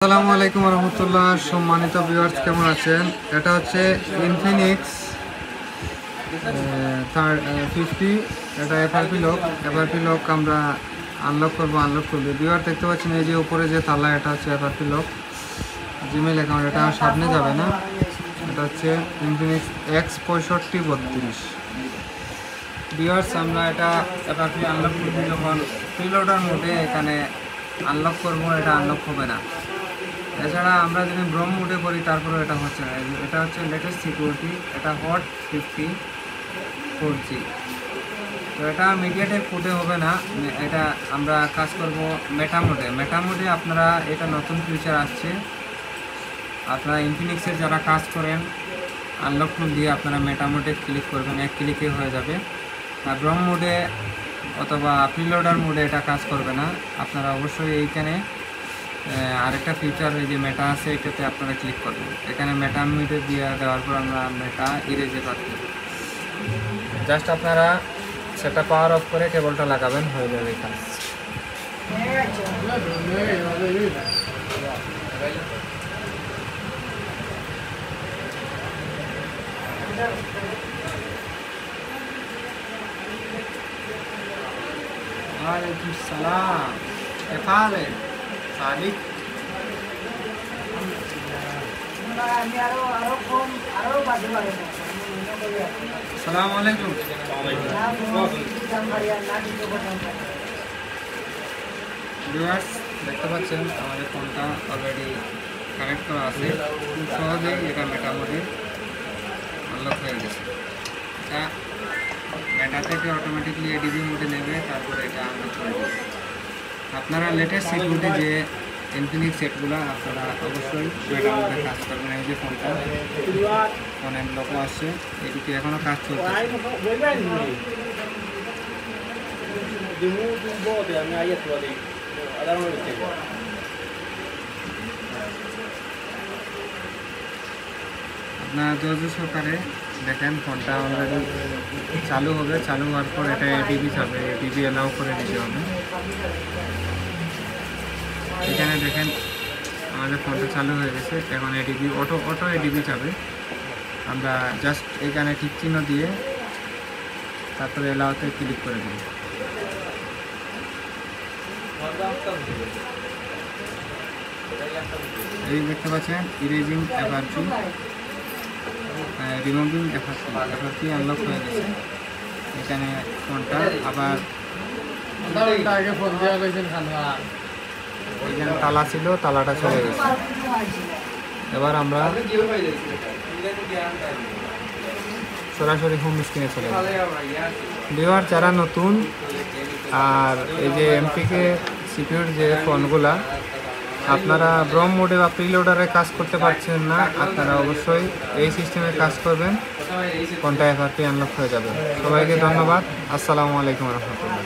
আসসালামু আলাইকুম রহমতুল্লাহ। সম্মানিত ভিউয়ার্স, কেমন আছেন? এটা হচ্ছে ইনফিনিক্স 50। এটা এফআরপি লক আমরা আনলক করবো। ভিউয়ার দেখতে পাচ্ছেন এই যে উপরে যে তালা, এটা হচ্ছে এফআরপি লক জিমেল অ্যাকাউন্ট। এটা সামনে যাবে না। এটা হচ্ছে ইনফিনিক্স X6532। ভিউয়ার্স, আমরা এটা এফআরপি আনলক করবো যখন প্রিলোডার মোডে এখানে আনলক করবো, এটা আনলক হবে না। এছাড়া আমরা যদি ব্রম মোডে করি তারপরে এটা হচ্ছে না। এটা হচ্ছে লেটেস্ট সিকিউরিটি, এটা হট 54G। তো এটা মিডিয়াটেক কোডে হবে না, এটা আমরা কাজ করব মেটা মোডে। আপনারা এটা নতুন ফিচার আসছে, আপনারা ইনফিনিক্সের যারা কাজ করেন আনলক টুল দিয়ে আপনারা মেটা মোডে ক্লিক করবেন, এক ক্লিকে হয়ে যাবে। আর ব্রম মোডে অথবা প্রিলোডার মোডে এটা কাজ করবে না। আপনারা অবশ্যই এইখানে আরেকটা ফিচার এই যে মেটা আছে, এটাতে আপনারা ক্লিক করবেন। এখানে মেটা মোডে দিয়ে দেওয়ার পর আমরা মেটা ইরেজে পাচ্ছি। জাস্ট আপনারা সেটা পাওয়ার অফ করে কেবলটা লাগাবেন, হয়ে যাবে কাজ। ওয়ালাইকুম সালাম, এফালে সাদিক। আসসালামু আলাইকুম। ভিউয়ার্স, দেখতে পাচ্ছেন আমাদের ফোনটা অলরেডি কানেক্ট করা আছে। খুব সহজেই এটা মেটা মোডে আনলক হয়ে গেছে। এটা মেটা থেকে অটোমেটিকলি এডিবি মোডে নেবে, তারপরে এটা আনলক করে দেবে। আপনারা লেটেস্ট সিকিউরিটি যে ইনফিনিক্স সেটগুলো আপনারা অবশ্যই মেটা মোডে কাজ করবেন। এই যে ফোনটা ফোনের লোকও আসছে, এদিকে এখনও কাজ চলছে। আপনার ধৈর্য সহকারে দেখেন, ফোনটা অলরেডি চালু হবে। চালু হওয়ার পর এটা এডিবি যাবে, এডিবি অ্যালাউ করে দিতে হবে। এখানে দেখেন আমাদের ফোনটা চালু হয়ে গেছে। এখন এডিবি অটো এডিবি যাবে। আমরা জাস্ট এখানে টিক চিহ্ন দিয়ে তারপরে এলাওতে ক্লিক করে দিই। এই দেখতে পাচ্ছেন erasing FRP, removing FRP unlock হয়ে গেছে। এখানে ফোনটা আবার এখানে তালা ছিল, তালাটা চলে গেছে। এবার আমরা সরাসরি হোম স্ক্রিনে চলে যাব। ভিউয়ার, যারা নতুন আর এই যে এমপিকে সিকিউর যে ফোনগুলা আপনারা ব্রম মোডে বা প্রিলোডারে কাজ করতে পারছেন না, আপনারা অবশ্যই এই সিস্টেমে কাজ করবেন, ফোনটা এফআরপি আনলক হয়ে যাবে। সবাইকে ধন্যবাদ। আসসালামু আলাইকুম রহমতুল্লাহ।